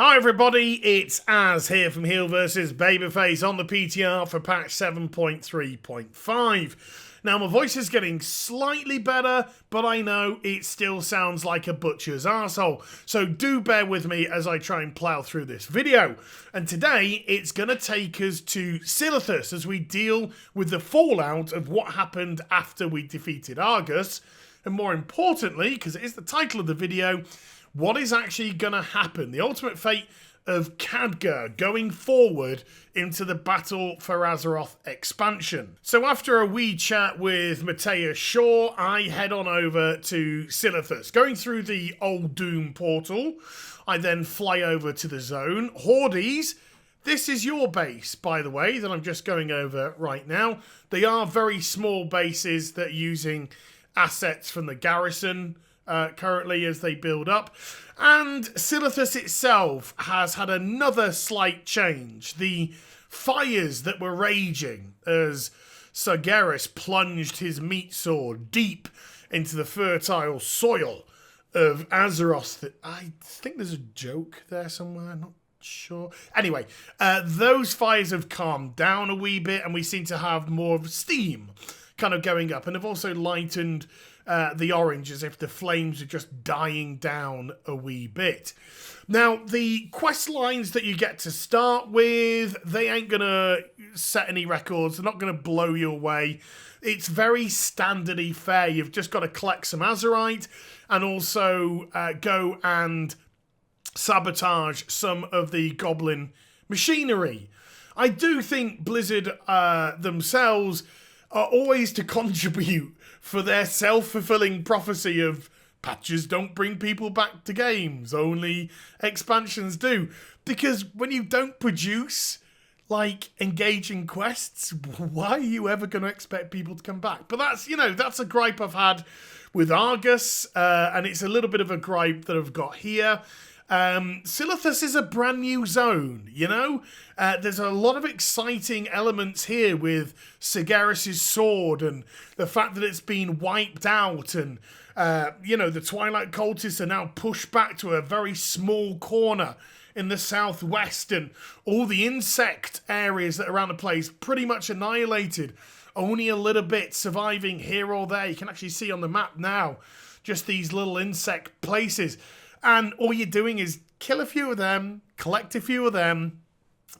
Hi everybody, it's Az here from HeelvsBabyface on the PTR for patch 7.3.5. Now my voice is getting slightly better, but I know it still sounds like a butcher's arsehole. So do bear with me as I try and plough through this video. And today it's going to take us to Silithus as we deal with the fallout of what happened after we defeated Argus. And more importantly, because it is the title of the video, what is actually going to happen? The ultimate fate of Khadgar going forward into the Battle for Azeroth expansion. So after a wee chat with Matthias Shaw, I head on over to Silithus. Going through the Old Doom portal, I then fly over to the zone. Hordes, this is your base, by the way, that I'm just going over right now. They are very small bases that are using assets from the garrison currently as they build up. And Silithus itself has had another slight change. The fires that were raging as Sargeras plunged his meat sword deep into the fertile soil of Azeroth. I think there's a joke there somewhere, I'm not sure. Anyway, those fires have calmed down a wee bit and we seem to have more of steam kind of going up, and have also lightened the orange as if the flames are just dying down a wee bit. Now, the quest lines that you get to start with, they ain't going to set any records. They're not going to blow you away. It's very standardy fare. You've just got to collect some Azerite and also go and sabotage some of the goblin machinery. I do think Blizzard themselves are always to contribute for their self-fulfilling prophecy of patches don't bring people back to games, only expansions do. Because when you don't produce, like, engaging quests, why are you ever going to expect people to come back? But that's, you know, that's a gripe I've had with Argus, and it's a little bit of a gripe that I've got here. Silithus is a brand new zone, you know? There's a lot of exciting elements here with Sargeras' sword and the fact that it's been wiped out and, you know, the Twilight Cultists are now pushed back to a very small corner in the southwest and all the insect areas that are around the place pretty much annihilated. Only a little bit surviving here or there. You can actually see on the map now just these little insect places. And all you're doing is kill a few of them, collect a few of them.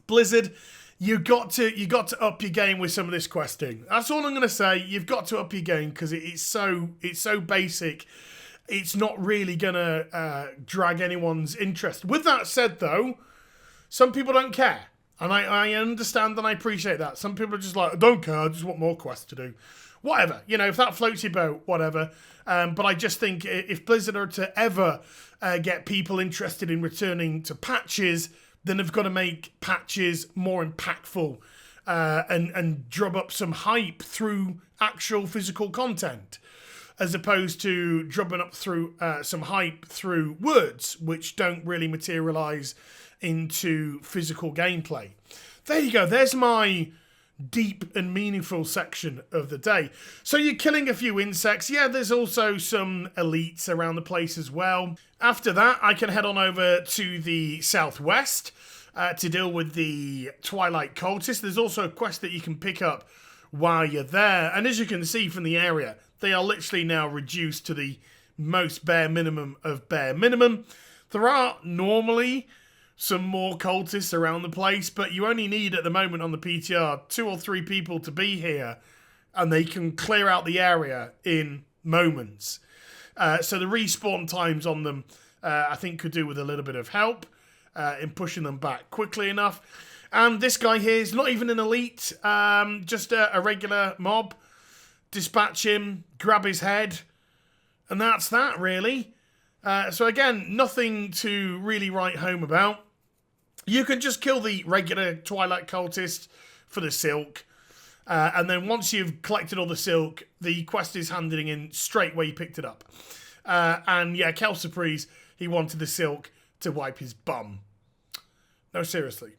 Blizzard, you got to up your game with some of this questing. That's all I'm going to say. You've got to up your game because it's so basic. It's not really going to drag anyone's interest. With that said, though, some people don't care. And I understand and I appreciate that. Some people are just like, I don't care, I just want more quests to do. Whatever. You know, if that floats your boat, whatever. But I just think if Blizzard are to ever get people interested in returning to patches, then they've got to make patches more impactful and drum up some hype through actual physical content, as opposed to drumming up through some hype through words, which don't really materialise into physical gameplay. There you go. There's my deep and meaningful section of the day. So you're killing a few insects. Yeah, there's also some elites around the place as well. After that, I can head on over to the southwest to deal with the Twilight Cultists. There's also a quest that you can pick up while you're there. And as you can see from the area, they are literally now reduced to the most bare minimum of bare minimum. There are normally some more cultists around the place, but you only need at the moment on the PTR 2 or 3 people to be here and they can clear out the area in moments. So the respawn times on them I think could do with a little bit of help in pushing them back quickly enough. And this guy here is not even an elite, just a regular mob. Dispatch him, grab his head, and that's that really. So again, nothing to really write home about. You can just kill the regular Twilight Cultist for the silk. And then once you've collected all the silk, the quest is handing in straight where you picked it up. And yeah, Kelsurprise, he wanted the silk to wipe his bum. No, seriously.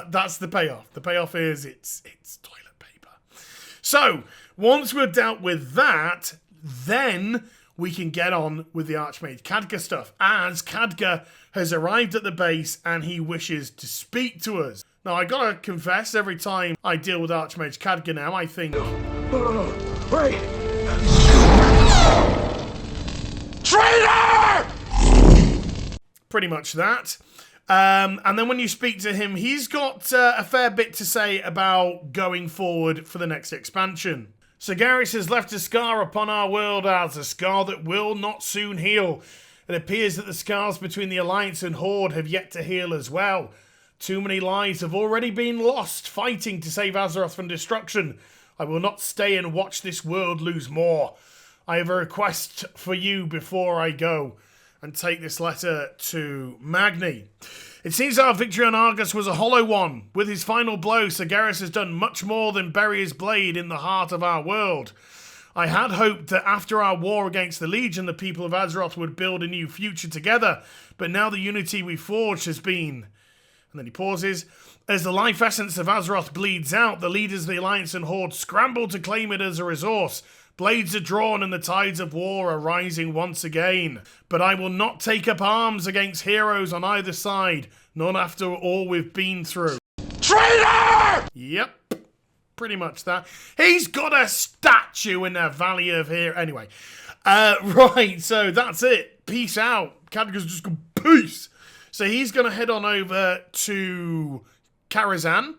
That's the payoff. The payoff is it's toilet paper. So, once we're dealt with that, then we can get on with the Archmage Khadgar stuff, as Khadgar has arrived at the base and he wishes to speak to us. Now, I gotta confess, every time I deal with Archmage Khadgar now, I think... Wait! Traitor! Pretty much that. And then when you speak to him, he's got a fair bit to say about going forward for the next expansion. Sargeras has left a scar upon our world, as a scar that will not soon heal. It appears that the scars between the Alliance and Horde have yet to heal as well. Too many lives have already been lost fighting to save Azeroth from destruction. I will not stay and watch this world lose more. I have a request for you before I go. And take this letter to Magni. It seems our victory on Argus was a hollow one. With his final blow, Sargeras has done much more than bury his blade in the heart of our world. I had hoped that after our war against the Legion, the people of Azeroth would build a new future together, but now the unity we forged has been... And then he pauses. As the life essence of Azeroth bleeds out, the leaders of the Alliance and Horde scramble to claim it as a resource. Blades are drawn and the tides of war are rising once again. But I will not take up arms against heroes on either side, not after all we've been through. Traitor! Yep, pretty much that. He's got a statue in the Valley of Here. Anyway, right, so that's it. Peace out. Khadgar's just gone, peace. So he's going to head on over to Karazhan.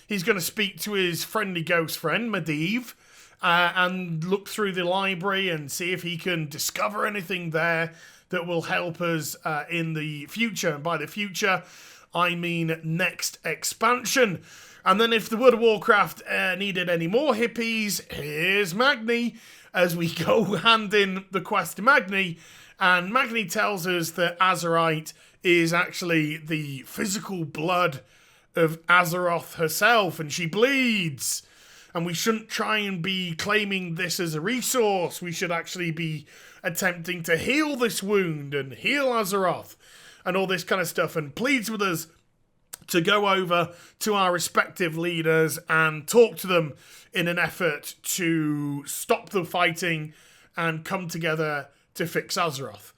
He's going to speak to his friendly ghost friend, Medivh. And look through the library and see if he can discover anything there that will help us in the future. And by the future, I mean next expansion. And then if the World of Warcraft needed any more hippies, here's Magni, as we go hand in the quest to Magni. And Magni tells us that Azerite is actually the physical blood of Azeroth herself, and she bleeds. And we shouldn't try and be claiming this as a resource. We should actually be attempting to heal this wound and heal Azeroth and all this kind of stuff, and pleads with us to go over to our respective leaders and talk to them in an effort to stop the fighting and come together to fix Azeroth.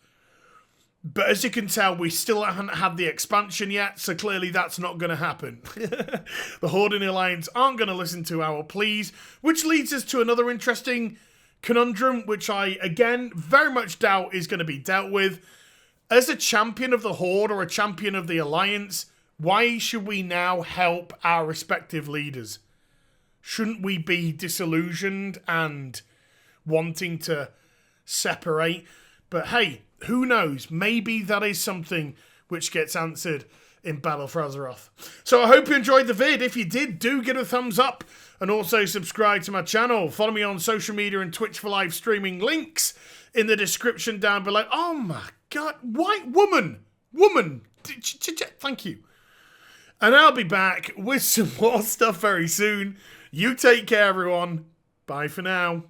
But as you can tell, we still haven't had the expansion yet, so clearly that's not going to happen. The Horde and the Alliance aren't going to listen to our pleas, which leads us to another interesting conundrum, which I, again, very much doubt is going to be dealt with. As a champion of the Horde or a champion of the Alliance, why should we now help our respective leaders? Shouldn't we be disillusioned and wanting to separate? But hey, who knows? Maybe that is something which gets answered in Battle for Azeroth. So I hope you enjoyed the vid. If you did, do give it a thumbs up and also subscribe to my channel. Follow me on social media and Twitch for live streaming. Links in the description down below. Oh my God, white woman. Thank you. And I'll be back with some more stuff very soon. You take care, everyone. Bye for now.